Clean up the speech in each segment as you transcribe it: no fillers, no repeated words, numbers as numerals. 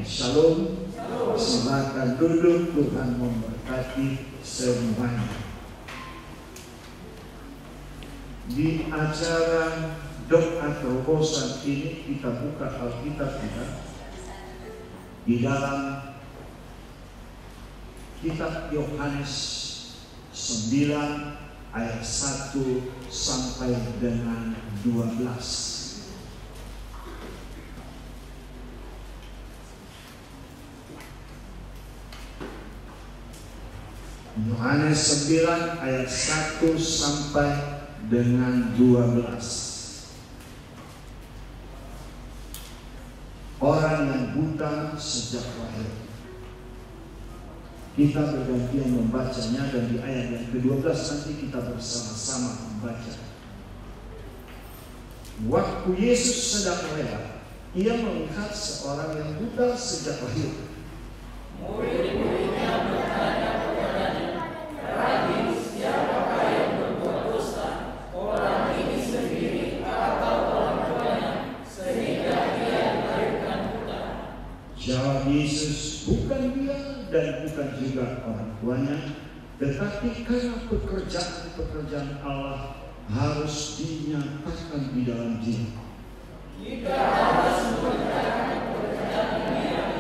Shalom. Silakan duduk, Tuhan memberkati semuanya. Di acara doa terobosan ini kita buka Alkitab kita di dalam kitab Yohanes 9 ayat 1 sampai dengan 12. Yohanes 9 ayat 1 sampai dengan 12. Orang yang buta sejak lahir. Kita bergantian membacanya dan di ayat yang ke-12 nanti kita bersama-sama membaca. Waktu Yesus sedang lewat, ia melihat seorang yang buta sejak lahir. Murid-muridnya bertanya kepadanya, "Rabi, siapakah yang berbuat dosa, orang ini sendiri atau orang tuanya, sehingga dia dilahirkan buta?" Jawab Yesus, bukan dia dan bukan juga orang tuanya, tetapi karena pekerjaan Allah harus dinyatakan di dalam dia. Jika harus mengerjakan pekerjaan ini yang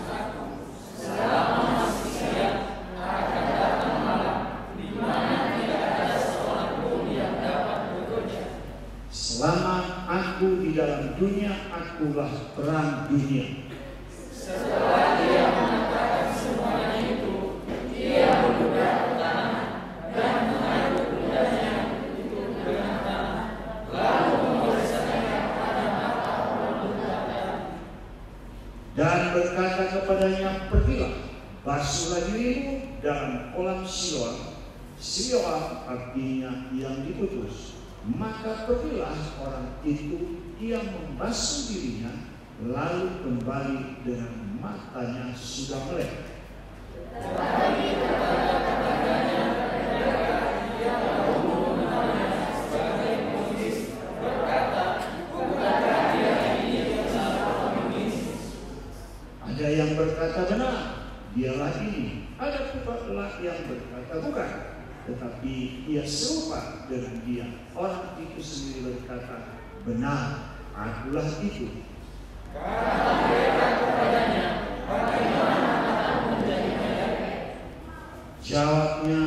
aku, selama masih siang akan datang malam, di mana tidak ada seorang pun yang dapat bekerja. Selama aku di dalam dunia, akulah terang dunia. Setelah dia mengatakan semuanya itu, dia menunda ke tanah dan mengaduk ludahnya itu dengan tanah, lalu mengoleskannya pada mata orang buta tadi. Dan berkata kepadanya, pergilah, basuhlah dirimu dalam kolam Siloam. Siloam artinya yang diutus. Maka pergilah orang itu, ia membasuh dirinya, lalu kembali dengan matanya sudah melek. Tetapi berkata kepadanya, mereka yang dahulu mengenalnya sebagai Moses, berkata, bukankah dia ini adalah Moses? Ada yang berkata benar, dialah ini. Ada pula yang berkata bukan, tetapi ia serupa dengan dia. Orang itu sendiri berkata, benar, akulah itu. Kata mereka kepadanya, bagaimana kamu menjadi melek? Jawabnya,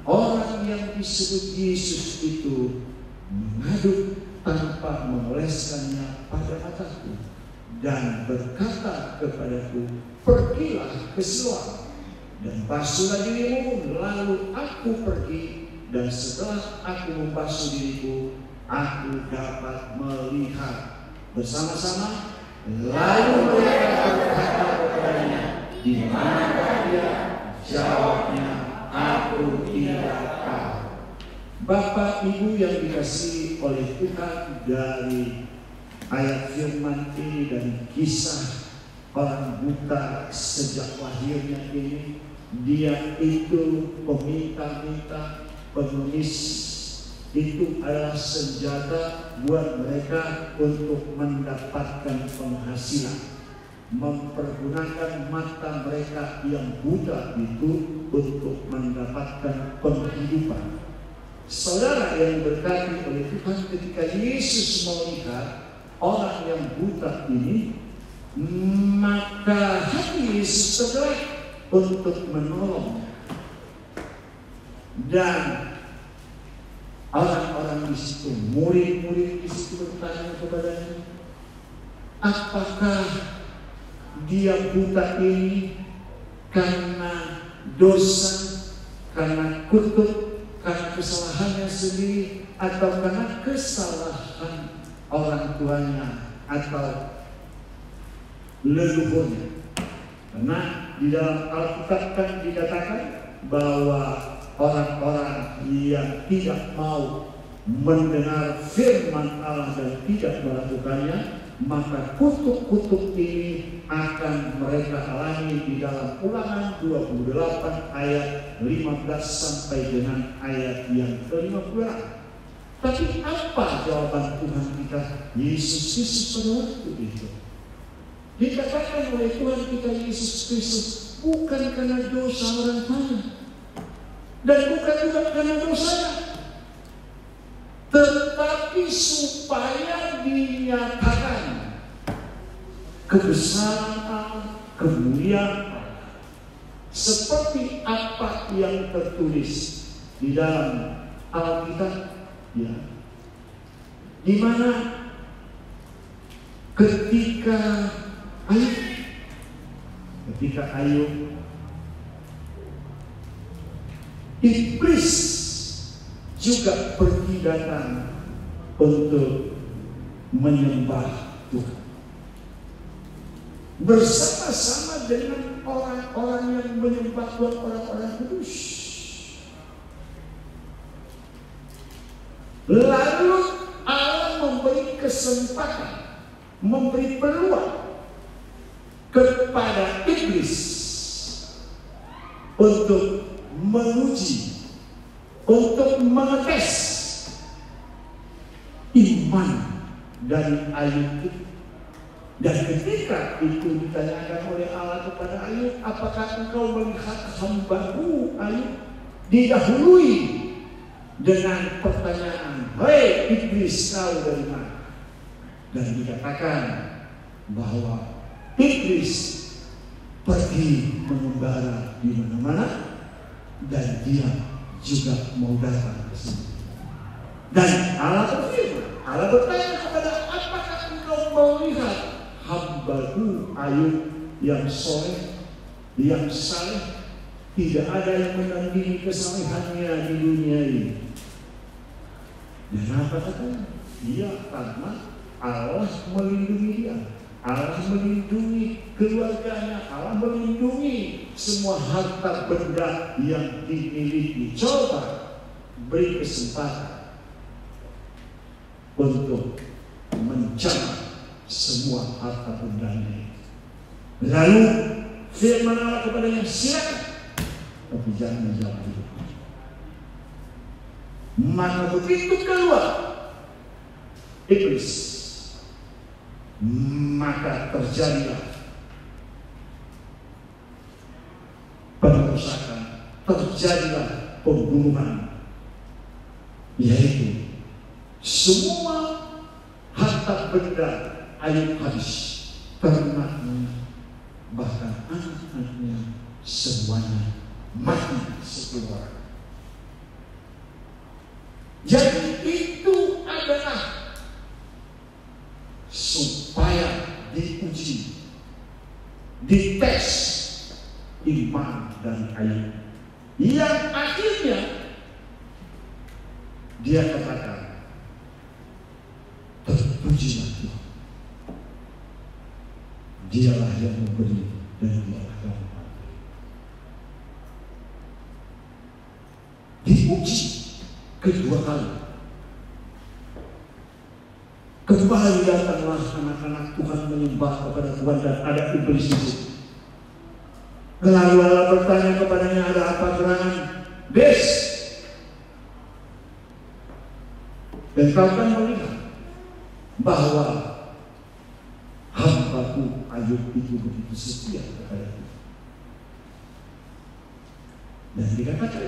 orang yang disebut Yesus itu mengaduk tanpa mengoleskannya pada mataku dan berkata kepadaku, pergilah ke Siloam dan basuhlah dirimu. Lalu aku pergi, dan setelah aku membasuh diriku, aku dapat melihat. Bersama-sama, lalu mereka berkata kepadanya, di manakah dia? Jawabnya, aku tidak tahu. Bapak Ibu yang dikasihi oleh Tuhan, dari ayat firman ini dan kisah orang buta sejak lahirnya ini, dia itu peminta-minta, pengemis. Itu adalah senjata buat mereka untuk mendapatkan penghasilan, mempergunakan mata mereka yang buta itu untuk mendapatkan penghidupan. Saudara yang berkati oleh Tuhan, ketika Yesus melihat orang yang buta ini, maka hati Yesus tergerak untuk menolong. Dan orang-orang di situ, murid-murid di situ bertanya kepadanya, apakah dia buta ini karena dosa, karena kutuk, karena kesalahannya sendiri, atau karena kesalahan orang tuanya atau leluhurnya? Karena di dalam Alkitab kan dikatakan bahwa orang-orang yang tidak mau mendengar firman Allah dan tidak melakukannya, maka kutuk-kutuk ini akan mereka alami di dalam Ulangan 28 ayat 15 sampai dengan ayat yang ke-50. Tapi apa jawaban Tuhan kita? Yesus pada waktu itu, dikatakan oleh Tuhan kita Yesus Kristus bukan karena dosa orang banyak dan bukan juga karena dosanya, tetapi supaya dinyatakan kebesaran Allah, kemuliaan Allah, seperti apa yang tertulis di dalam Alkitab, ya, di mana ketika Ayub iblis juga pergi datang untuk menyembah Tuhan bersama-sama dengan orang-orang yang menyembah Tuhan, orang-orang kudus. Lalu Allah memberi kesempatan, memberi peluang kepada iblis untuk menguji, untuk mengetes iman dari Ayub itu. Dan ketika itu ditanyakan oleh Allah kepada Ayub, apakah engkau melihat hamba-Mu Ayub? Didahului dengan pertanyaan, hei iblis, kau dari mana? Dan dikatakan bahwa iblis pergi mengembara di mana-mana dan dia juga mau datang ke sini. Dan Allah berfirman, Allah bertanya kepada, apakah engkau melihat hamba-Ku Ayub yang soleh, yang saleh, tidak ada yang menandingi kesalehannya di dunia ini. Dan apa katanya? Dia karena Allah melindungi dia, Allah melindungi keluarganya, Allah melindungi semua harta benda yang dimiliki. Coba beri kesempatan untuk mencari semua harta bendanya. Lalu firman Allah kepadanya, silakan, tapi jangan menjawab itu. Maka begitu keluar iblis, maka terjadilah perusakan, terjadilah pembunuhan, yaitu semua harta benda Ayub habis, ternaknya, bahkan anak-anaknya semuanya mati sekeluarga. Jadi itu adalah supaya diuji, dites iman dari Ayub, yang akhirnya dia katakan, terpujilah Tuhan, dialah yang memberi dan dialah yang memberi. Diuji kedua kali. Kembali datanglah anak-anak Tuhan menyembah kepada Tuhan dan ada iblis itu. Lalu Allah bertanya kepadanya, ada apa gerangan? Des, dan kau kan melihat bahwa hamba-Ku Ayub itu begitu setia kepada Tuhan. Dan dikatakan,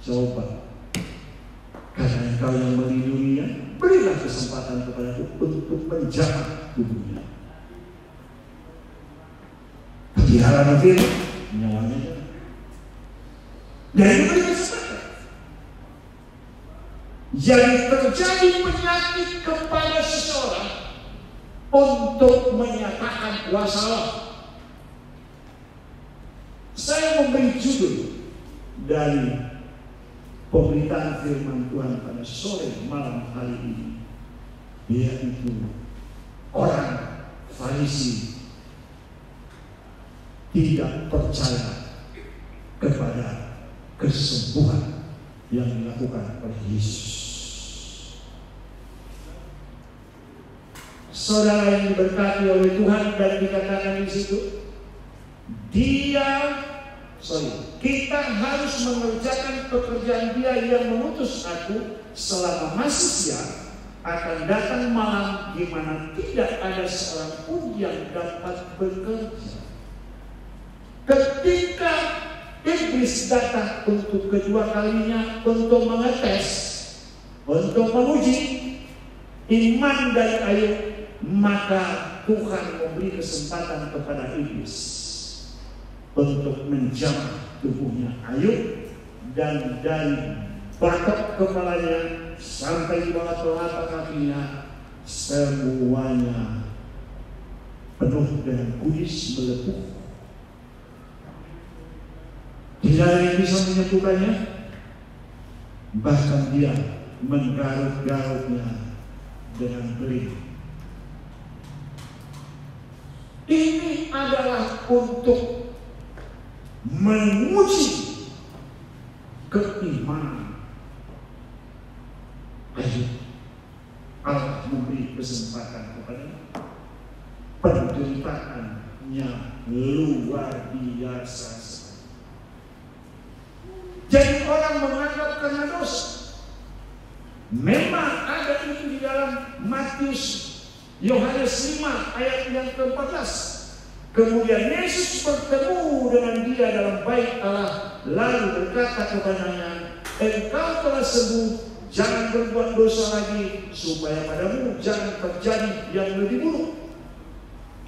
coba, karena engkau yang melindunginya, berilah kesempatan kepada Tuhan untuk menjaga tubuhnya. Tapi halaman firman, nyawanya dan diberi kesempatan. Jadi terjadi penyakit kepada seseorang untuk menyatakan kuasa Allah. Saya memberi judul dari pemberitaan firman Tuhan pada sore malam hari ini, yaitu orang Farisi tidak percaya kepada kesembuhan yang dilakukan oleh Yesus. Saudara yang diberkati oleh Tuhan, dan dikatakan di situ, kita harus mengerjakan pekerjaan Dia yang mengutus aku selama masih siang, akan datang malam di mana tidak ada seorang pun yang dapat bekerja. Ketika iblis datang untuk kedua kalinya untuk mengetes, untuk menguji iman dari Ayub, maka Tuhan memberi kesempatan kepada iblis untuk menjamah tubuhnya Ayub, dan dari batok kepalanya sampai di bawah telapak kakinya semuanya penuh dengan kuis melepuh. Tidak ada yang bisa menyembuhkannya, bahkan dia menggaruk-garuknya dengan beling. Ini adalah untuk menguji keimanan Ayub. Allah memberi kesempatan kepadanya. Penderitaannya luar biasa. Jadi orang menganggap karena dosa. Memang ada itu di dalam Matius Yohanes 5 ayat yang ke-14. Kemudian Yesus bertemu dengan dia dalam bait Allah, lalu berkata kepadanya, engkau telah sembuh, jangan berbuat dosa lagi, supaya padamu jangan terjadi yang lebih buruk.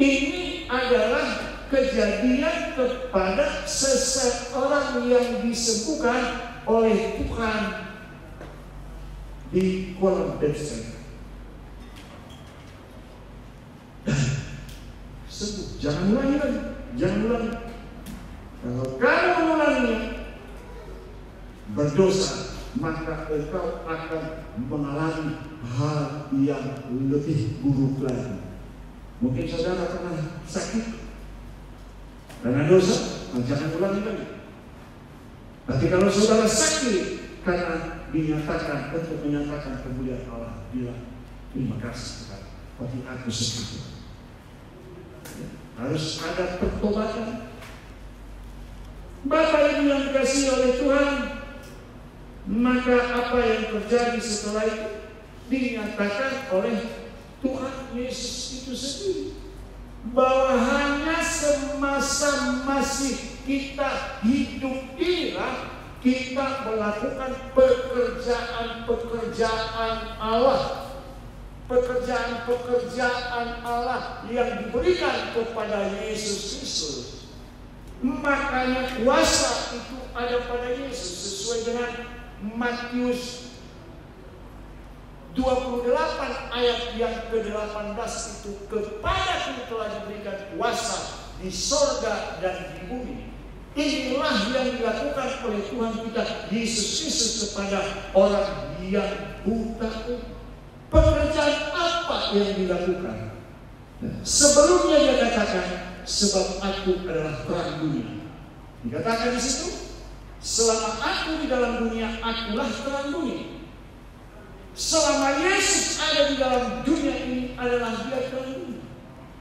Ini adalah kejadian kepada seseorang yang disembuhkan oleh Tuhan di kolam Bethesda. Sembuh, jangan ulangi lagi, jangan ulangi. Kalau kamu mengulanginya, berdosa, maka engkau akan mengalami hal yang lebih buruk lagi. Mungkin saudara pernah sakit karena dosa, jangan ulangi lagi. Tapi kalau saudara sakit karena dinyatakan untuk menyatakan kemuliaan Allah, bilang terima kasih Tuhan, bagi aku sembuh. Harus ada pertobatan. Bapak Ibu yang dikasihi oleh Tuhan, maka apa yang terjadi setelah itu dinyatakan oleh Tuhan Yesus itu sendiri, bahwa hanya semasa masih kita hidup inilah kita melakukan pekerjaan-pekerjaan Allah, pekerjaan-pekerjaan Allah yang diberikan kepada Yesus Kristus. Makanya kuasa itu ada pada Yesus, sesuai dengan Matius 28 ayat yang ke-18 itu, kepadaku telah diberikan kuasa di sorga dan di bumi. Inilah yang dilakukan oleh Tuhan kita Yesus Kristus kepada orang yang buta. Pekerjaan apa yang dilakukan? Sebelumnya dia katakan, sebab aku adalah terang dunia. Dikatakan di situ, selama aku di dalam dunia, akulah terang dunia. Selama Yesus ada di dalam dunia ini, adalah dia terang dunia.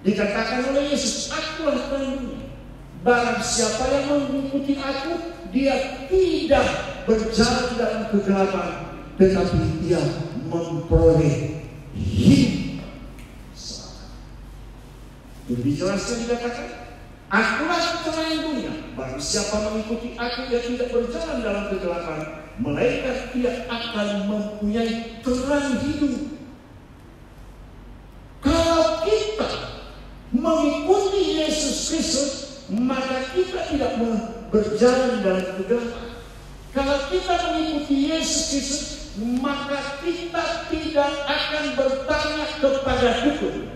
Dikatakan oleh Yesus, akulah terang dunia. Barang siapa yang mengikuti aku, dia tidak berjalan dalam kegelapan, tetapi dia memperoleh hidup selamat. Lebih jelasnya dikatakan, akulah terang dunia. Barang siapa mengikuti aku, dia tidak berjalan dalam kegelapan, melainkan dia akan mempunyai terang hidup. Kalau kita mengikuti Yesus Kristus, maka kita tidak berjalan dalam kegelapan. Kalau kita mengikuti Yesus Kristus, maka kita tidak akan bertanya kepada dukun,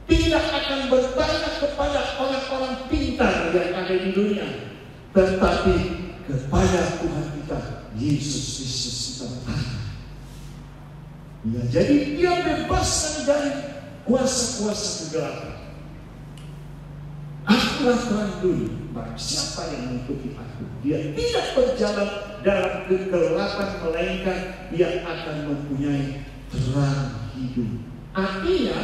tidak akan bertanya kepada orang-orang pintar yang ada di dunia, tetapi kepada Tuhan kita Yesus Kristus kita bertanya. Ya, jadi dia bebaskan dari kuasa-kuasa kegelapan. Akulah terang dunia. Barang siapa yang mengikuti aku, dia tidak berjalan dalam kegelapan, melainkan dia akan mempunyai terang hidup. Artinya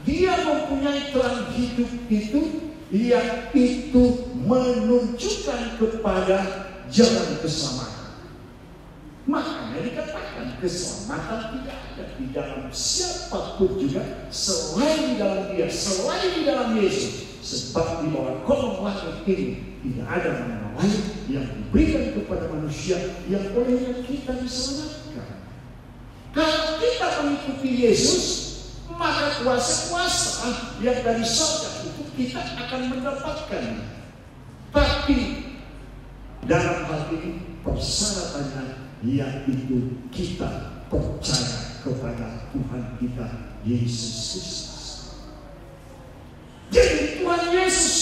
dia mempunyai terang hidup itu, yaitu menunjukkan kepada jalan keselamatan. Makanya dikatakan keselamatan tidak ada di dalam siapapun juga selain di dalam Dia, selain di dalam Yesus. Sebab di bawah kolong langit ini tidak ada nama lain yang diberikan kepada manusia yang olehnya kita diselamatkan. Kalau kita mengikuti Yesus, maka kuasa-kuasa yang dari surga itu kita akan mendapatkan. Tapi dalam hal ini persyaratannya yaitu kita percaya kepada Tuhan kita Yesus Kristus. Jadi Tuhan Yesus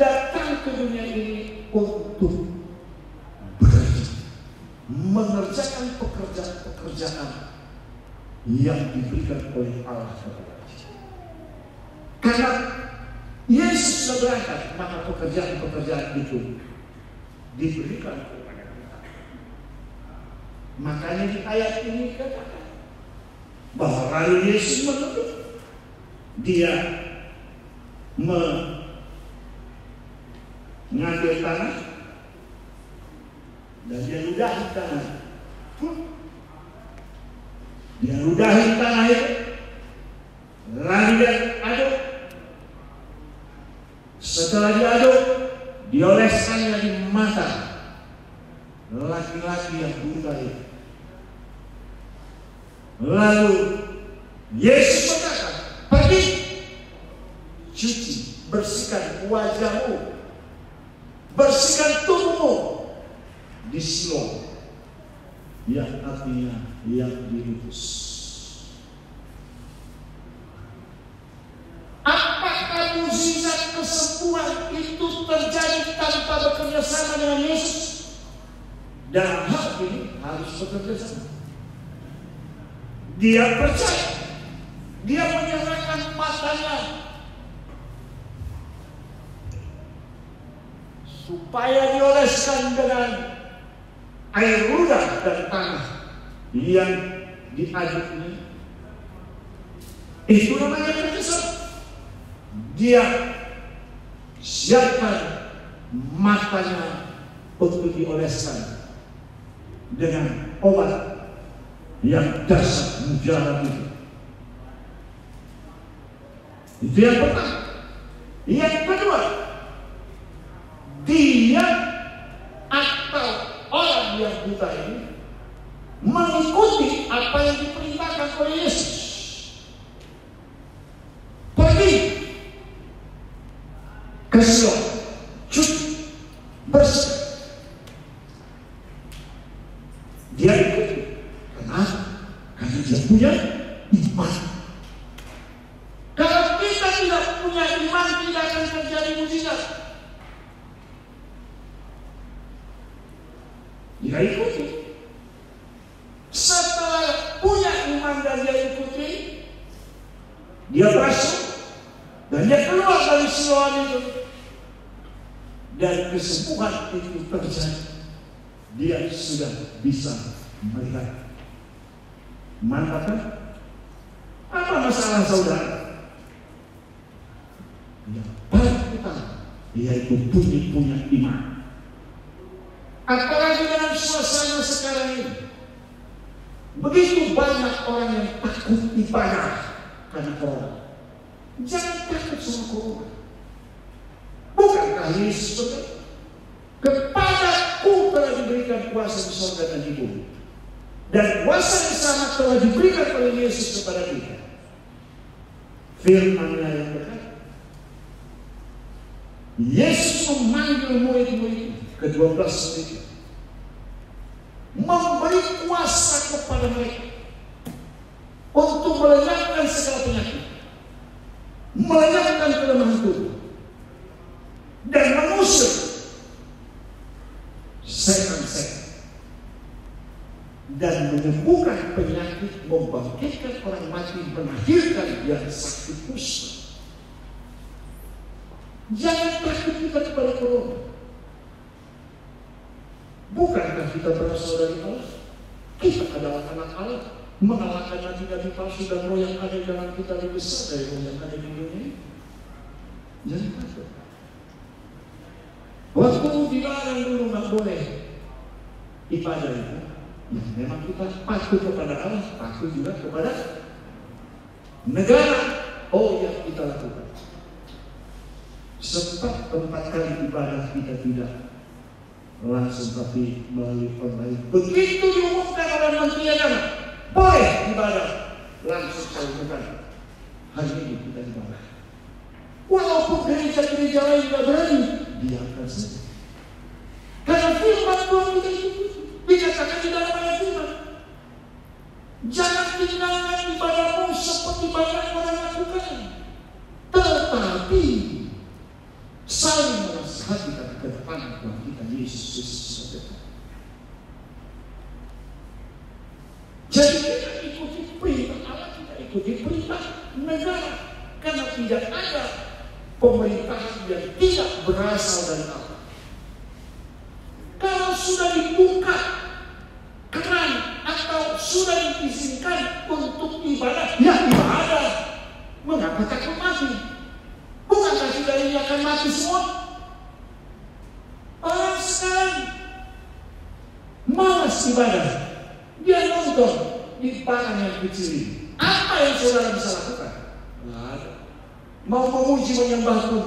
datang ke dunia ini untuk bekerja, mengerjakan pekerjaan-pekerjaan yang diberikan oleh Allah kepada kita. Karena Yesus sudah berangkat, maka pekerjaan-pekerjaan itu diberikan kepada kita. Makanya di ayat ini katakan bahwa lalu Yesus menutup, Dia mengambil tanah dan dia ludahi tanah. Dia ludahi tanah itu, lalu dia aduk. Setelah diaduk, dioleskannya di mata laki-laki yang buta itu. Lalu Yesus berkata, pergi, cuci, bersihkan wajahmu, bersihkan tubuhmu di Siloam, yang artinya yang diutus. Apakah mukjizat kesembuhan itu terjadi tanpa bekerja sama dengan Yesus? Dalam hal ini harus bekerja sama. Dia percaya, dia menyerahkan matanya supaya dioleskan dengan air ludah dan tanah yang diaduk ini. Itu namanya perkesan. Dia siapkan matanya untuk dioleskan dengan obat yang dahsyat mujarab itu. Itu yang pertama. Yang kedua, dia atau orang yang buta ini mengikuti apa yang diperintahkan oleh Yesus. Pergi ke Siloam, cuci, bersih. Dia ikuti. Kenapa? Karena dia punya iman. Kalau kita tidak punya iman, tidak akan terjadi mukjizat. Dia ikuti. Setelah punya iman dan dia ikuti, dia basuh dan dia keluar dari Siloam itu, dan kesembuhan itu terjadi. Dia sudah bisa melihat. Mantap kan? Apa masalah saudara? Yang paling utama yaitu punya iman. Apalagi dalam suasana sekarang ini, begitu banyak orang yang takut ibadah karena corona. Jangan takut sama corona. Bukankah Yesus berkata, kepadaku telah diberikan kuasa di surga dan di bumi, dan kuasa yang sama telah diberikan oleh Yesus kepada kita. Firman-Nya yang berkata, Yesus memanggil murid-murid ke-12 itu, memberi kuasa kepada mereka untuk melenyapkan segala penyakit, melenyapkan kelemahan tubuh, dan mengusir setan-setan, dan menyembuhkan penyakit, membangkitkan orang mati, melahirkan yang sakit kusta. Jangan takut kita kepada corona. Bukankah kita berasal dari Allah? Kita adalah anak Allah, mengalahkan nabi-nabi palsu dan roh yang ada dalam kita lebih besar dari roh yang ada di dunia ini. Jangan takut. Waktu dilarang dulu nggak boleh ibadah itu, Ya, memang kita patuh kepada Allah, patuh juga kepada negara. Oh, yang kita lakukan. Sempat 4 kali ibadah kita tidak langsung, tapi melalui online. Begitu diumumkan oleh Menteri Agama, boleh ibadah, langsung saya lakukan. Hari ini kita ibadah. Walaupun gereja-gereja lain tidak berani, biarkan saja. Karena firman Tuhan kita itu dikatakan di dalam ayat firman, jangan tinggalkan ibadahmu seperti banyak orang lakukan, tetapi saling menasihati ke depan Tuhan kita Yesus Kristus. Jadi kita ikuti perintah Allah, kita ikuti perintah negara, karena tidak ada pemerintahan yang tidak berasal dari Allah. Kalau sudah dibuka keran atau sudah diizinkan untuk ibadah, ya ibadah. Mengapa takut mati? Bukankah kita ini akan mati semua? Orang sekarang malas ibadah, dia nonton di barang yang kecil ini. Apa yang saudara bisa lakukan? Nggak ada. Mau memuji menyembah pun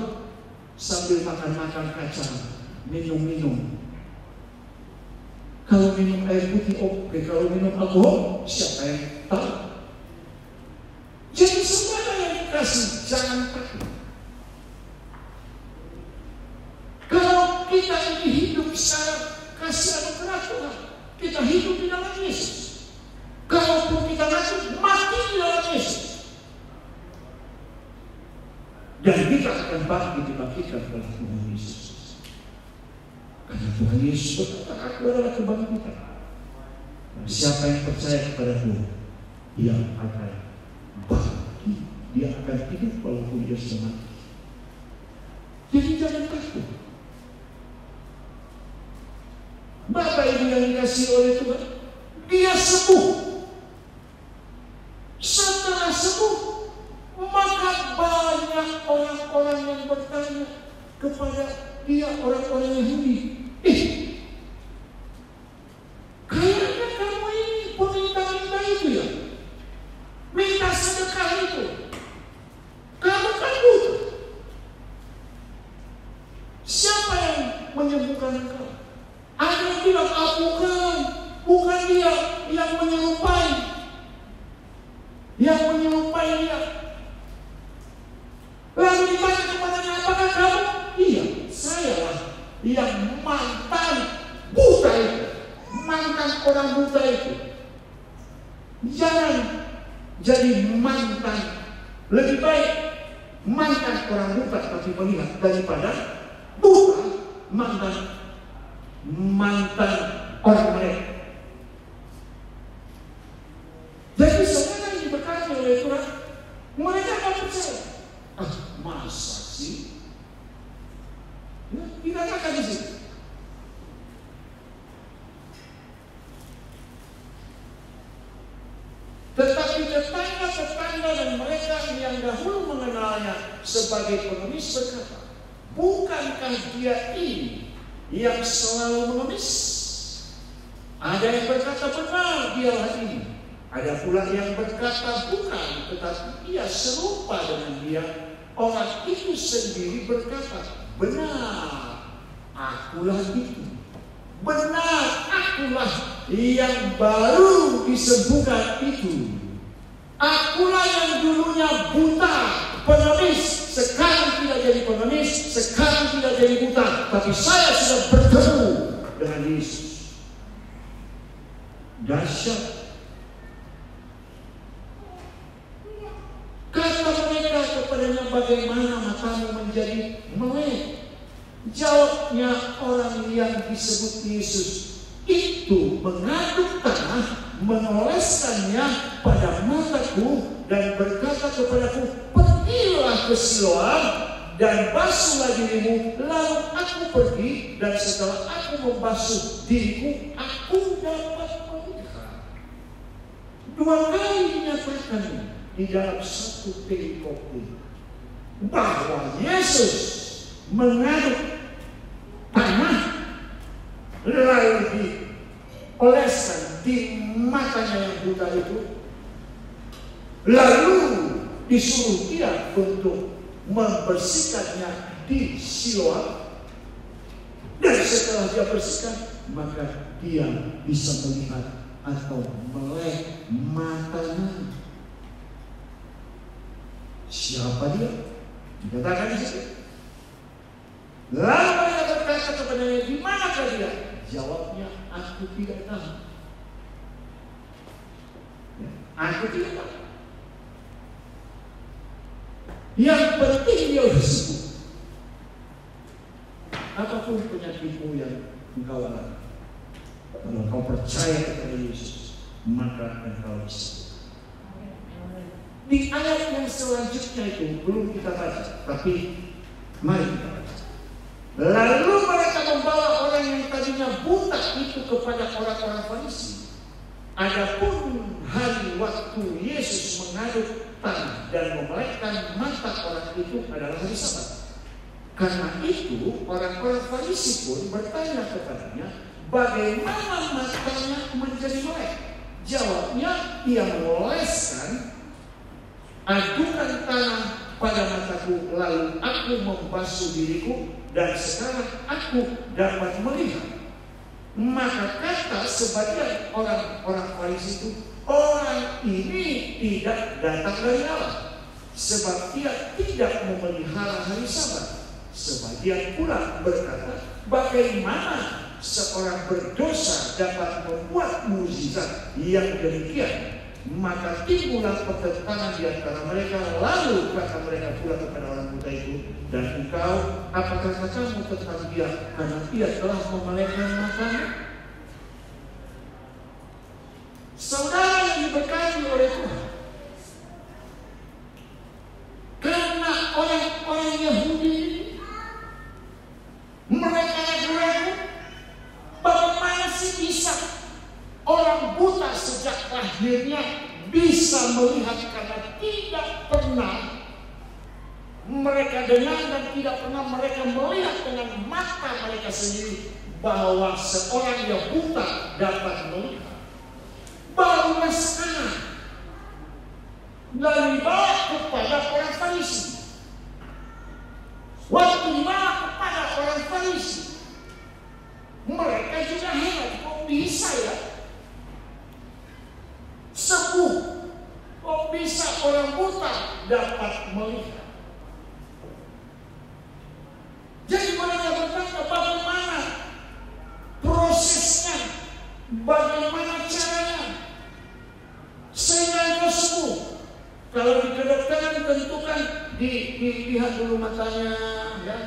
sambil makan-makan kacang, minum-minum. Kalau minum air putih oke, kalau minum alkohol siapa yang tahu? Jadi semua yang dikasih jangan takut. Kalau kita ini hidup secara kasih anugerah Tuhan, kita hidup di dalam Yesus. Kalaupun kita mati di dalam Yesus, dan kita akan dibangkitkan oleh Tuhan Yesus. Karena Tuhan Yesus berkata, aku adalah kebangkitan. Dan siapa yang percaya kepada Tuhan, dia akan bangkit, dia akan hidup walaupun dia sudah mati. Jadi jangan takut. Bapak Ibu yang dikasihi oleh Tuhan, dia sembuh. Setelah sembuh, maka banyak orang-orang yang bertanya kepada dia, orang-orang Yahudi, kayaknya kamu ini peminta-minta itu ya, minta sedekah itu, kamu kan butuh. Siapa yang menyembuhkan engkau? Ada yang bilang, bukan dia yang menyerupai. Yang menyerupai dia. Lalu ditanya kepadanya, apakah kamu? Iya, saya lah yang mantan buta itu, mantan orang buta itu. Jangan jadi mantan, lebih baik mantan orang buta tapi melihat daripada buta mantan orang mereka. Jadi saudara yang diberkati oleh Tuhan, mereka akan percaya. Masa sih? Dikatakan di sini. Tetapi tetangga-tetangga dan mereka yang dahulu mengenalnya sebagai pengemis berkata, bukankah dia ini yang selalu mengemis? Ada yang berkata benar, dialah ini. Ada pula yang berkata bukan, tetapi ia serupa dengan dia. Orang itu sendiri berkata, benar, akulah itu. Benar, akulah yang baru disembuhkan itu. Akulah yang dulunya buta, pengemis, sekarang tidak jadi pengemis, sekarang tidak jadi buta, tapi saya sudah bertemu dengan Yesus. Dahsyat. Kata mereka kepadanya, bagaimana matamu menjadi melek? Jawabnya orang yang disebut Yesus itu mengaduk tanah, menoleskannya pada mataku dan berkata kepadaku, pergilah ke Siloam dan basuhlah dirimu. Lalu aku pergi dan setelah aku membasuh diriku, aku dapat melihat. 2 kali dinyatakan di dalam satu perikopnya bahwa Yesus mengaduk tanah lalu dioleskan di buta itu, lalu disuruh dia untuk membersihkannya di Siloam. Dan setelah dia bersihkan, maka dia bisa melihat atau melek matanya. Siapa dia? Dikatakan di situ. Lalu mereka berkata kepadanya, di manakah dia? Jawabnya, aku tidak tahu. Aku tidak tahu. Yang penting dia sudah sembuh. Apapun penyakitmu yang engkau alami, kalau engkau percaya kepada Yesus, maka engkau bisa. Di ayat yang selanjutnya itu belum kita baca, tapi mari kita baca. Lalu mereka membawa orang yang tadinya buta itu kepada orang-orang Farisi. Adapun hari waktu Yesus mengaduk tanah dan memelekkan mata orang itu adalah hari Sabat. Karena itu orang-orang Farisi pun bertanya kepadanya, bagaimana matanya menjadi melek? Jawabnya, ia mengoleskan adukan tanah pada mataku, lalu aku membasuh diriku, dan sekarang aku dapat melihat. Maka kata sebagian orang-orang Farisi itu, orang ini tidak datang dari Allah, sebab dia tidak memelihara hari Sabat. Sebagian pula berkata, bagaimana seorang berdosa dapat membuat mukjizat yang demikian? Maka timbullah pertentangan di antara mereka. Lalu kata mereka pula kepada orang buta itu, dan engkau, apakah katamu tentang dia, karena dia telah memelekkan matanya? Saudara yang diberkati oleh Tuhan, karena orang-orang Yahudi mereka ragu-ragu, bagaimana sih bisa orang buta sejak lahirnya bisa melihat, karena tidak pernah mereka dengar dan tidak pernah mereka melihat dengan mata mereka sendiri bahwa seorang yang buta dapat melihat. Baru sekarang dari bawah kepada orang Farisi. Waktu dibawa kepada orang Farisi, mereka juga heran, kok bisa ya sembuh, kok bisa orang buta dapat melihat. Jadi mereka bertanya, bagaimana prosesnya, bagaimana caranya sehingga dia sembuh. Kalau di kedokteran tentu kan dilihat dulu matanya, ya,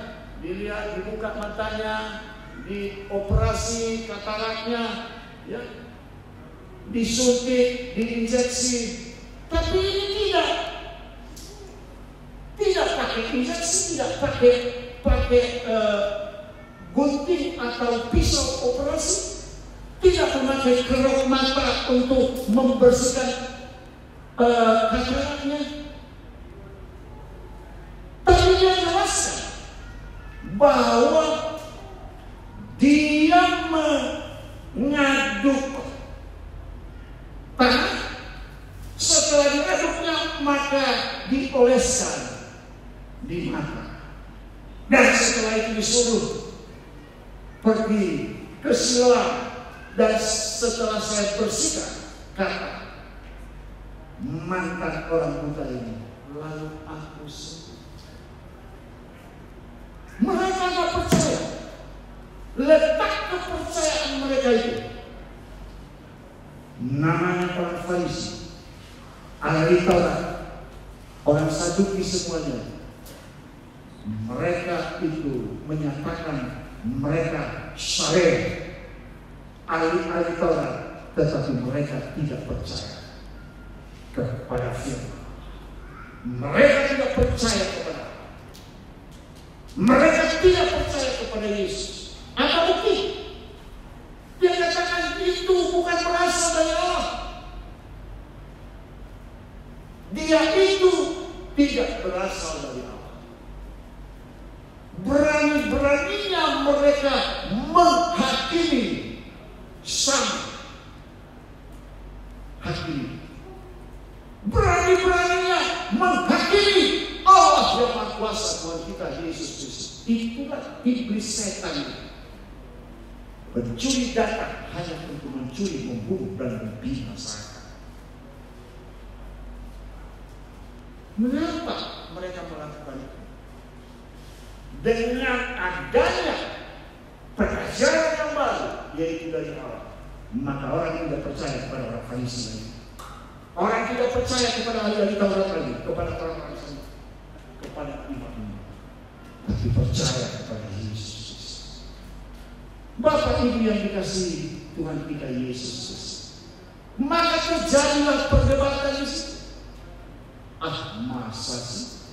dilihat, dibuka matanya, dioperasi kataraknya, ya, disuntik, diinjeksi. Tapi ini tidak pakai injeksi, tidak pakai gunting atau pisau operasi, tidak memakai kerok mata untuk membersihkan kataraknya. Tapi dia jelaskan bahwa dia mengaduk tanah, setelah diaduknya maka dioleskan di mata, dan setelah itu disuruh pergi ke Siloam, dan setelah saya bersihkan, kata mantan orang buta ini, lalu aku sembuh. Mereka tidak percaya. Letak kepercayaan mereka itu, namanya orang Farisi, ahli Taurat, orang Saduki semuanya. Mereka itu menyatakan mereka syarih, ahli Taurat, tetapi mereka tidak percaya kepada firman. Mereka tidak percaya kepada Allah. Mereka tidak percaya kepada Yesus. Apa bukti? Dia katakan itu bukan berasal dari Allah. Dia itu tidak berasal dari Allah. Berani-beraninya mereka menghakimi sang hakim Itulah iblis setan, mencuri data hanya untuk mencuri, membunuh, dan membinasakan. Mengapa mereka melakukan itu? Dengan adanya pengajaran yang baru, yaitu dari Allah, maka orang tidak percaya kepada orang Farisi lagi. Orang tidak percaya kepada ahli Taurat lagi, kepada orang Farisi, kepada imam, tapi percaya kepada Yesus. Bapak Ibu yang dikasihi Tuhan kita Yesus, maka terjadilah perdebatan di situ. Masa sih?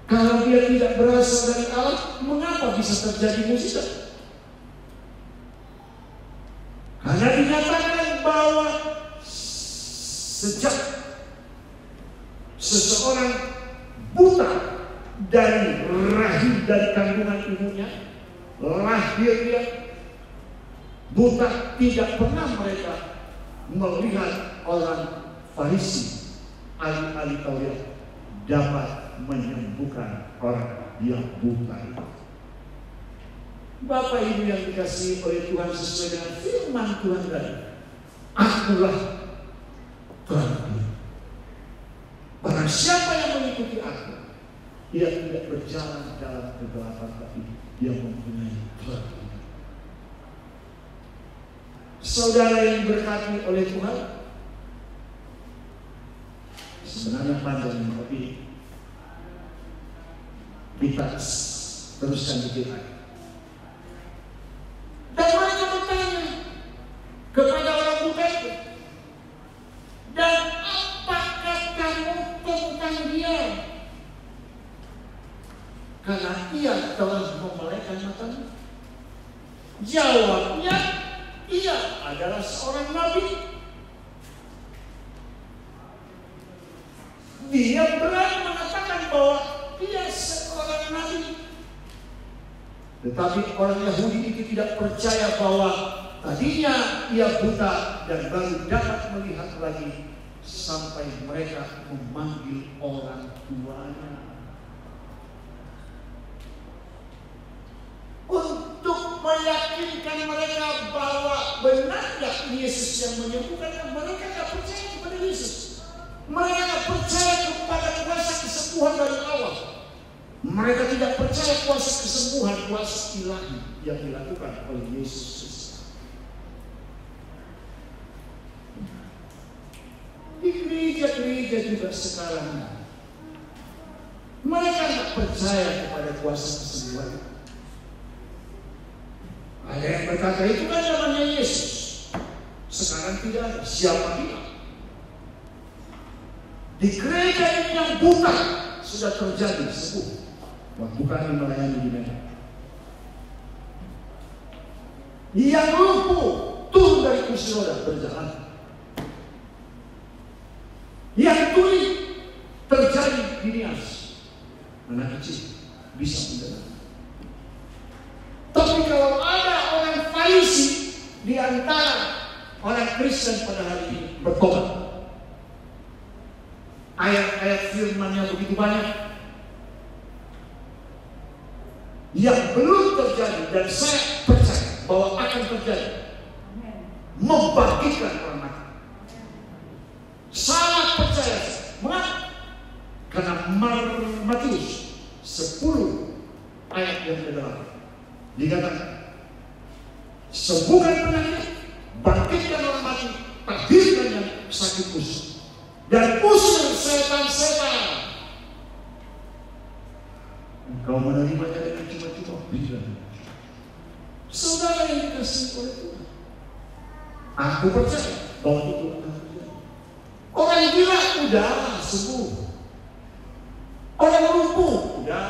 Kalau dia tidak berasal dari Allah, mengapa bisa terjadi mukjizat? Karena dinyatakan bahwa sejak seseorang buta dari rahim dan kandungan ibunya, lahir dia buta, tidak pernah mereka melihat orang Farisi, ahli Taurat dapat menyembuhkan orang yang buta itu. Bapak Ibu yang dikasihi oleh Tuhan, sesuai dengan firman Tuhan tadi, akulah terang. Barang siapa yang mengikuti aku, ia tidak berjalan dalam kegelapan, tapi dia mempunyai terang. Saudara yang diberkati oleh Tuhan, sebenarnya panjang, tapi kita teruskan dikit lagi. Dan mereka bertanya kepada orang buta itu, dan apakah kamu tentang dia? Karena ia telah memelekkan matamu. Jawabnya, ia adalah seorang nabi. Dia berani mengatakan bahwa dia seorang nabi. Tetapi orang Yahudi itu tidak percaya bahwa tadinya ia buta dan baru dapat melihat lagi sampai mereka memanggil orang tuanya untuk meyakinkan mereka bahwa benarnya Yesus yang menyembuhkan. Mereka tidak percaya kepada Yesus. Mereka tidak percaya kepada kuasa kesembuhan dari Allah. Mereka tidak percaya kuasa kesembuhan, kuasa ilahi yang dilakukan oleh Yesus. Di gereja-gereja juga sekarang, mereka tidak percaya kepada kuasa kesembuhan. Ada yang berkata itu kan namanya Yesus. Sekarang tidak ada. Siapa dia? Di gereja ini yang buta sudah terjadi sembuh waktu kami melayani di Medan. Yang lumpuh turun dari kursi roda berjalan. Yang tuli terjadi ginias, anak kecil bisa mendengar. Tapi kalau ada orang Farisi di antara orang Kristen pada hari ini bertobat, ayat-ayat firman-Nya begitu banyak yang belum terjadi, dan saya percaya bahwa akan terjadi. Membangkitkan orang mati. Sangat percaya. Mengapa? Karena Matius 10 ayat yang ke-8 dikatakan, sembuhkan penyakit, bangkitkan orang mati, takdirkan yang sakit kusut, dan usir setan-setan. Engkau menerimanya dengan cuma-cuma bila. Saudara yang dikasihi oleh Tuhan, aku percaya bahwa itu akan terjadi. Orang gila udah sembuh, orang lumpuh udah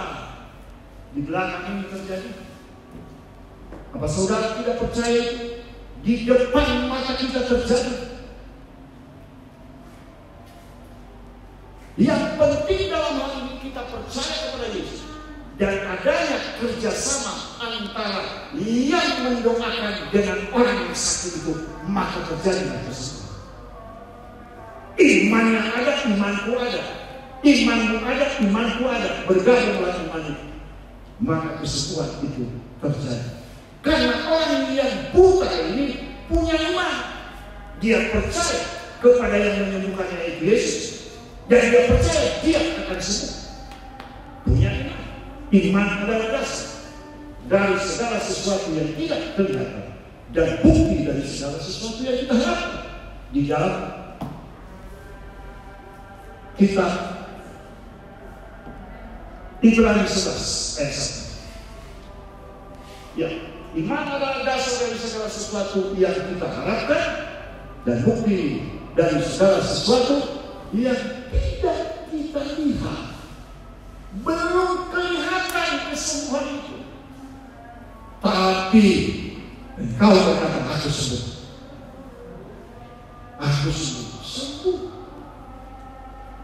di belakang ini terjadi. Apa saudara tidak percaya itu? Di depan mata kita terjadi. Yang penting dalam hal ini kita percaya kepada Yesus dan adanya kerjasama antara yang mendoakan dengan orang yang sakit itu, maka terjadi kesembuhan. Iman yang ada, imanku ada. Imanmu ada, imanku ada. Bergabunglah iman itu. maka kesembuhan itu terjadi. Karena orang yang buta ini punya iman. Dia percaya kepada yang menyembuhkannya yaitu Yesus. Dan dia percaya dia akan sembuh. Punya iman. Iman adalah dasar dari segala sesuatu yang tidak terlihat dan bukti dari segala sesuatu yang kita harapkan. Di dalam kitab Ibrani 11 ayat 1. Ya, iman adalah dasar dari segala sesuatu yang kita harapkan dan bukti dari segala sesuatu yang tidak kita lihat. Belum kelihatan kesembuhan itu, tapi engkau berkata, aku sembuh. Aku sembuh.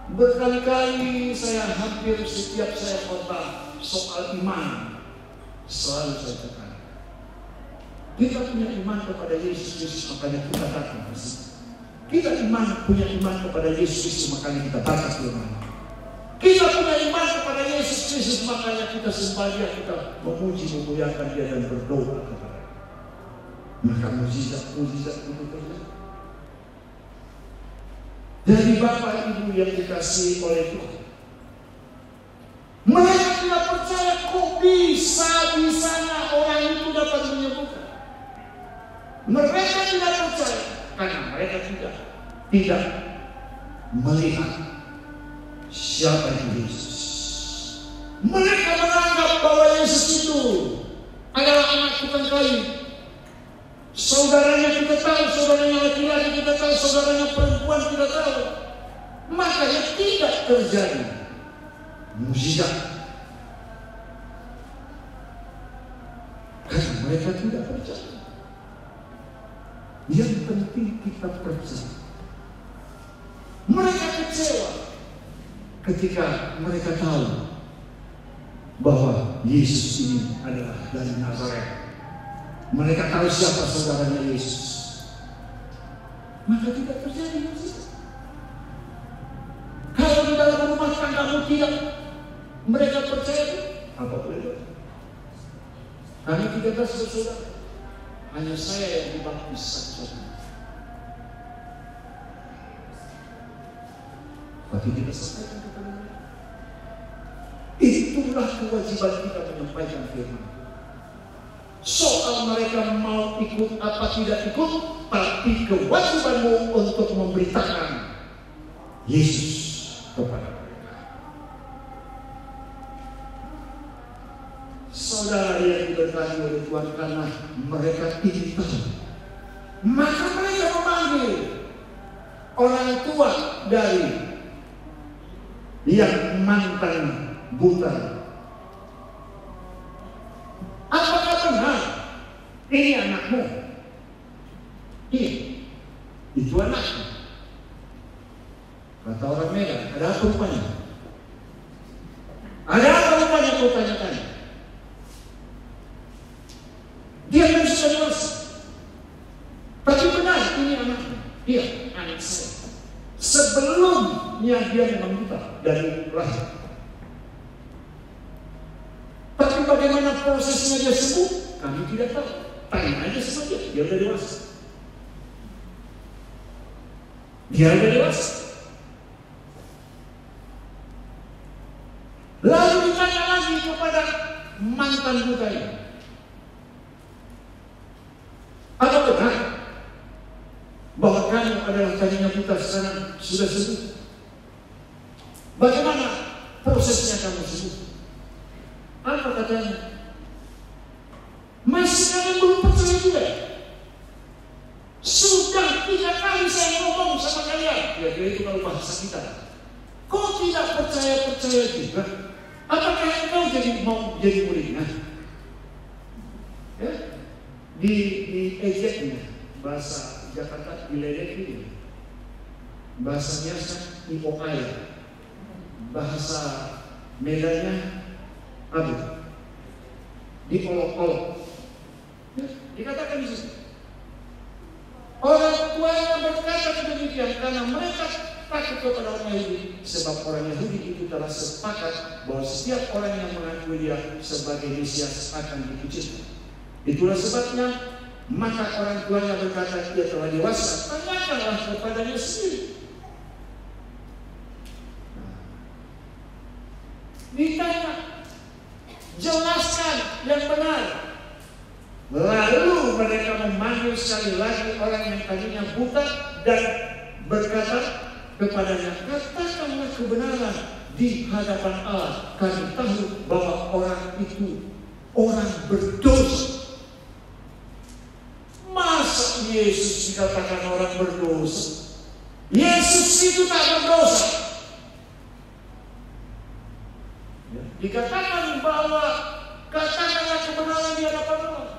Berkali-kali saya hampir setiap saya khotbah soal iman, selalu saya tekan. Kita punya iman kepada Yesus Kristus, makanya kita datang ke sini. Kita punya iman kepada Yesus Kristus, makanya kita datang ke rumah. Kita punya iman kepada Yesus Kristus, makanya kita sembahyang, kita memuji, memuliakan Dia dan berdoa kepada Dia. Maka mujizat-mujizat itu terjadi. Dari Bapak Ibu yang dikasihi oleh Tuhan, mereka tidak percaya kok bisa-bisanya orang itu dapat menyembuhkan. Mereka tidak percaya karena mereka tidak melihat siapa itu Yesus. Mereka menganggap bahwa Yesus itu adalah anak tukang kayu. Saudaranya kita tahu, saudaranya laki-laki kita tahu, saudaranya perempuan kita tahu. Makanya tidak terjadi mujizat. Karena mereka tidak percaya. Yang penting kita percaya. Mereka kecewa ketika mereka tahu bahwa Yesus ini adalah dari Nazaret. Mereka tahu siapa saudaranya Yesus. Maka tidak terjadi mujizat. Kalau di dalam rumah tanggamu tidak mereka percaya, apa boleh? Kami 13 bersaudara, hanya saya yang dibaptis satu-satunya. Tapi kita sampaikan kepada mereka. Itulah kewajiban kita menyampaikan firman. Soal mereka mau ikut apa tidak ikut, tapi kewajibanmu untuk memberitakan Yesus kepada mereka. Saudara yang diberkati oleh Tuhan, karena mereka ingin tahu, maka mereka memanggil orang tua dari yang mantan buta. Apakah benar ini anakmu? Iya, itu anakmu. Kata orang Medan, ada apa rupanya? Ada apa rupanya kau tanya-tanya? Dia kan sudah dewasa. Tapi benar ini anakmu. Iya, anak saya. Sebelumnya dia memang buta dari lahir. Tapi bagaimana prosesnya dia sembuh, kami tidak tahu. Tanya aja sama dia udah dewasa. Dia udah dewasa. Lalu ditanya lagi kepada mantan buta ini, apa benar bahwa kamu adalah tadinya buta sekarang sudah sembuh? Bagaimana prosesnya kamu sembuh? Apa katanya? Masih kalian belum percaya juga? Sudah 3 kali saya ngomong sama kalian. Ya itu kalau bahasa kita. Kok tidak percaya juga? Apakah engkau mau jadi muridnya? Ya? Di ejeknya bahasa Jakarta diledekin. Bahasanya Iokaya. Bahasa Medannya apa? Diolok-olok. Ya, dikatakan di sini. Orang tua yang berkata demikian karena mereka takut kepada orang Yahudi, sebab orang Yahudi itu telah sepakat bahwa setiap orang yang mengakui dia sebagai Mesias akan dikucilkan. Itulah sebabnya maka orang tuanya berkata, dia telah dewasa, tanyakanlah kepadanya sendiri. Ditanya, jelaskan yang benar. Lalu mereka memanggil sekali lagi orang yang tadinya buta dan berkata kepadanya, katakanlah kebenaran di hadapan Allah. Kami tahu bahwa orang itu orang berdosa. Masa Yesus dikatakan orang berdosa? Yesus itu tak berdosa. Dikatakan bahwa katakanlah kebenaran di hadapan Allah.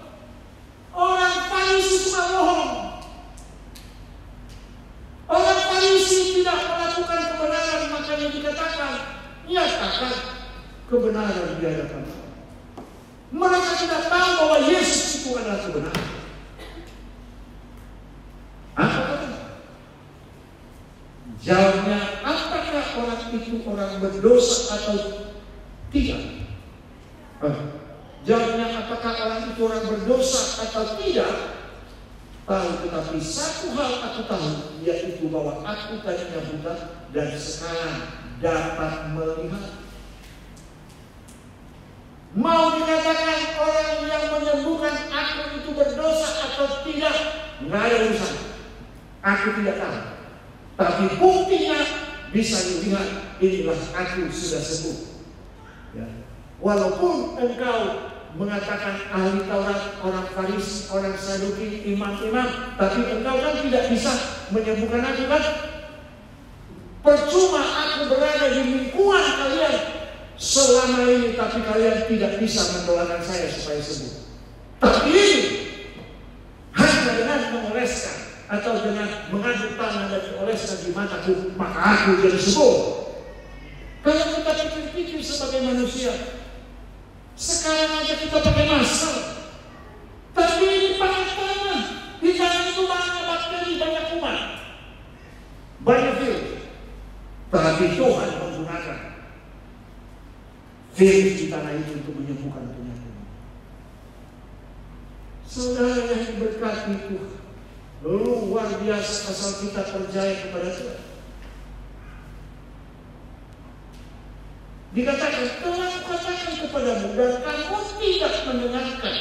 Orang Farisi suka bohong. Orang Farisi tidak melakukan kebenaran, makanya dikatakan nyatakan kebenaran di hadapan Allah. Mereka tidak tahu bahwa Yesus itu adalah kebenaran. Apa kata? Jawabnya, apakah orang itu orang berdosa atau tidak? Jawabnya, apakah orang itu orang berdosa atau tidak? Tahu, tetapi satu hal aku tahu, yaitu bahwa aku tadinya buta dan sekarang dapat melihat. Mau dikatakan orang yang menyembuhkan aku itu berdosa atau tidak, nggak ada urusan. Aku tidak tahu. Tapi buktinya bisa dilihat, inilah aku sudah sembuh. Ya. Walaupun engkau mengatakan ahli Taurat, orang Farisi, orang Saduki, imam-imam, tapi engkau kan tidak bisa menyembuhkan aku kan? Percuma aku berada di lingkungan kalian selama ini, tapi kalian tidak bisa mendoakan saya supaya sembuh. Tapi ini hanya dengan mengoleskan atau dengan mengaduk tangan dan dioleskan di mataku, maka aku jadi sembuh. Kalau kita berpikir sebagai manusia, sekarang aja kita pakai masker, tapi ini pakai tangan. Di tangan itu banyak bakteri, banyak kuman, banyak virus. Tapi Tuhan menggunakan virus di tanah itu untuk menyembuhkan penyakit. Saudara yang diberkati Tuhan, luar biasa asal kita percaya kepada Tuhan. Dikatakan, telah kukatakan kepadamu dan kamu tidak mendengarkan.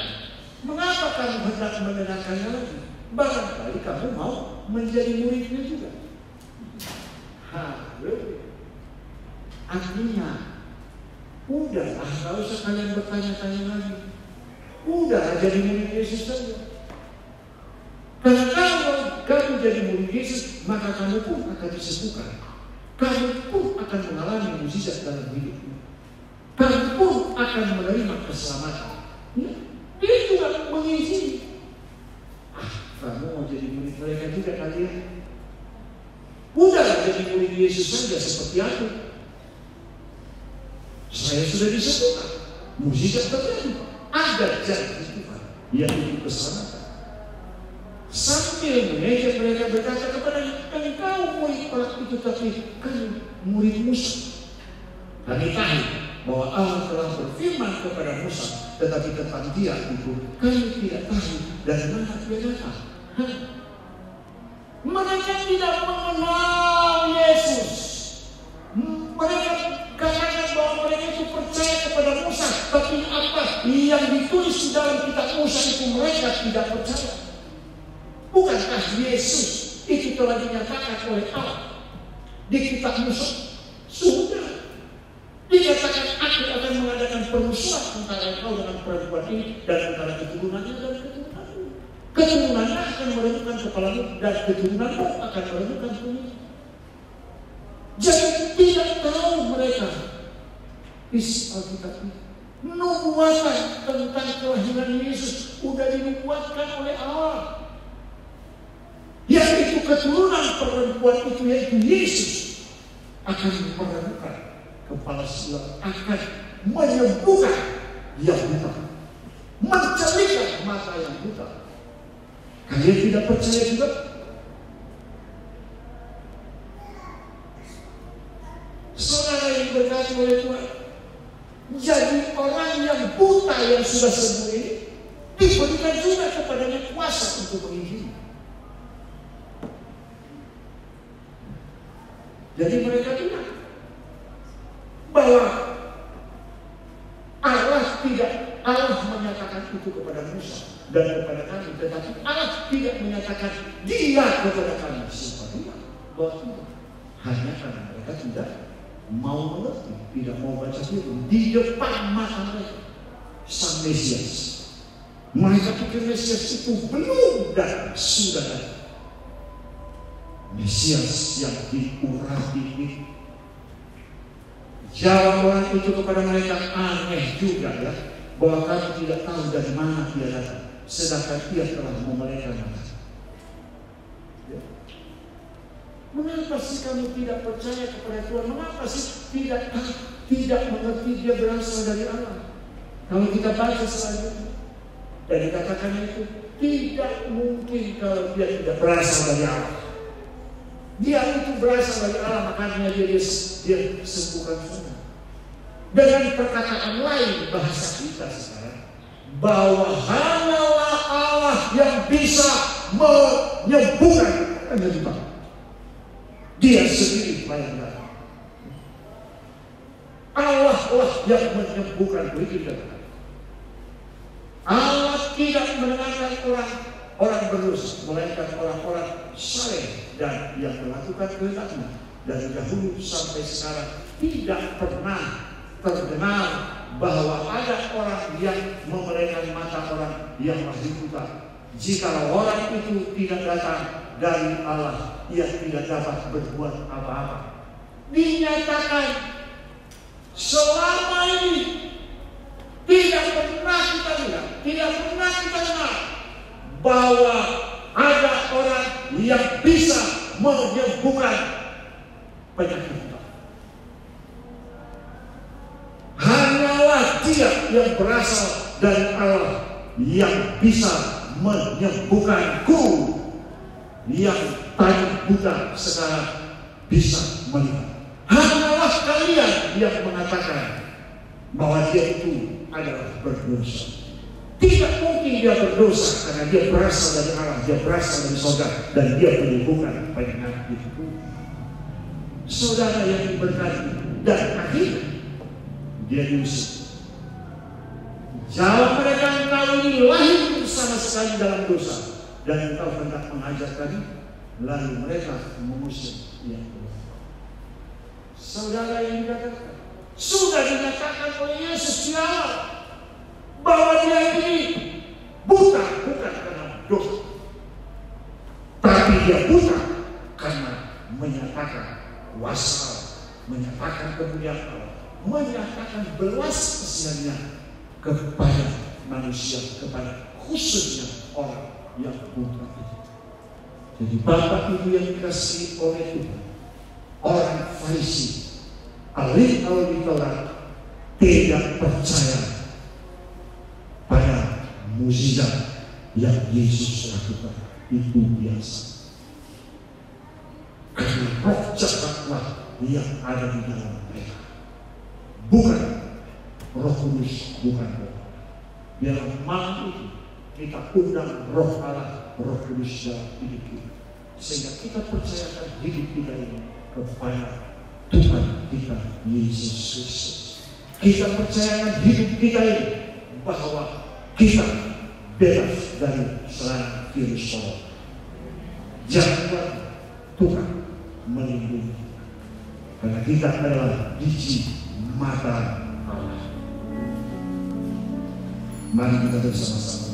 Mengapa kamu hendak mendengarkannya lagi? Barangkali kamu mau menjadi muridnya juga. Haleluya. Artinya, udahlah, gak usah kalian bertanya-tanya lagi. Udah jadi murid Yesus saja. Karena kalau kamu jadi murid Yesus, maka kamu pun akan disembuhkan. Kamu pun akan mengalami mukjizat dalam hidupmu. Kamu pun akan menerima keselamatan. Ya, dia juga mengizinkan. Kamu mau jadi murid mereka juga kalian? Udahlah jadi murid Yesus saja seperti aku. Saya sudah disembuhkan. Mukjizat terjadi. Ada janji Tuhan, yaitu keselamatan. Sambil mengejek mereka berkata kepadanya, engkau murid orang itu, tapi kami murid Musa. Kami tahu bahwa Allah telah berfirman kepada Musa, tetapi tentang dia itu kami tidak tahu dari mana dia datang. Mereka tidak mengenal Yesus. Mereka katakan bahwa mereka itu percaya kepada Musa, tapi apa yang ditulis di dalam kitab Musa itu mereka tidak percaya. Bukankah Yesus itu telah dinyatakan oleh Allah di kitab Musa? Sudah dikatakan, aku akan mengadakan permusuhan antara engkau dengan perempuan ini dan antara keturunannya dan keturunanmu. Keturunannya akan meremukkan kepalamu dan keturunanmu akan meremukkan kulitmu. Jadi tidak tahu mereka isi Alkitab ini. Nubuatan tentang kelahiran Yesus sudah dinubuatkan oleh Allah. Yaitu keturunan perempuan itu, yaitu Yesus, akan meremukkan kepala sebelah, akan menyembuhkan yang buta, mencerahkan mata yang buta. Kalian tidak percaya juga? yang sudah sembuh ini diberikan juga kepadanya kuasa untuk menginjili. Jadi mereka bilang bahwa Allah menyatakan itu kepada Musa dan kepada kami, tetapi Allah tidak menyatakan dia kepada kami. Siapa dia? Bahwa hanya karena mereka tidak mau mengerti, tidak mau baca Firman di depan mata mereka. Sang Mesias, mereka pikir Mesias itu belum datang, sudah datang. Mesias yang diurapi itu. Jawab orang itu kepada mereka aneh juga ya, bahwa kami tidak tahu dari mana dia datang, sedangkan ia telah memelihara mereka. Ya. Mengapa sih kamu tidak percaya kepada Tuhan? Mengapa sih tidak mengerti dia berasal dari Allah? Kalau kita baca selanjutnya dan dikatakan itu tidak mungkin kalau dia tidak berasal dari Allah. Dia itu berasal dari Allah, makanya dia sembuhkan semua. Dengan perkataan lain bahasa kita sekarang, bahwa hanyalah Allah yang bisa menyembuhkan. Dia sendiri paling benar. Allah lah yang menyembuhkan. Begitu. Allah tidak mendengarkan orang berdosa, melainkan orang-orang saleh dan yang melakukan kehendaknya. Dari dahulu sampai sekarang tidak pernah terdengar bahwa ada orang yang memelihara mata orang yang masih buta. Jika orang itu tidak datang dari Allah, ia tidak dapat berbuat apa-apa. Dinyatakan selama ini tidak pernah kita lihat, tidak pernah kita dengar bahwa ada orang yang bisa menyembuhkan penyakit kita. Hanyalah dia yang berasal dari Allah yang bisa menyembuhkanku, yang tadi buta sekarang bisa melihat. Hanyalah kalian yang mengatakan bahwa dia itu adalah berdosa. Tidak mungkin dia berdosa karena dia berasal dari Allah, dia berasal dari surga, dan dia menyembuhkan penyakit itu. Saudara yang diberkati, dan akhirnya dia diusir. Jawab mereka, engkau ini lahir sama sekali dalam dosa dan engkau hendak mengajar kami. Lalu mereka mengusir dia. Saudara yang dikatakan, sudah dinyatakan oleh Yesus di awal bahwa dia ini buta bukan karena dosa, tapi dia buta karena menyatakan kuasa, menyatakan kemuliaan Allah, menyatakan belas kasihannya kepada manusia, kepada khususnya orang yang buta itu. Jadi Bapak Ibu yang dikasihi oleh Tuhan, orang Farisi, ahli Taurat, tidak percaya pada mukjizat yang Yesus lakukan. Itu biasa. Karena roh jahatlah yang ada di dalam mereka, bukan Roh Kudus, bukan roh. Biarlah malam itu kita undang roh Allah, Roh Kudus dalam hidup kita, sehingga kita percayakan hidup kita ini kepada Tuhan kita Yesus Kristus. Kita percayakan hidup kita ini bahwa kita bebas dari serangan virus corona. Jangan lupa Tuhan melindungi kita, karena kita adalah biji mata Allah. Mari kita bersama-sama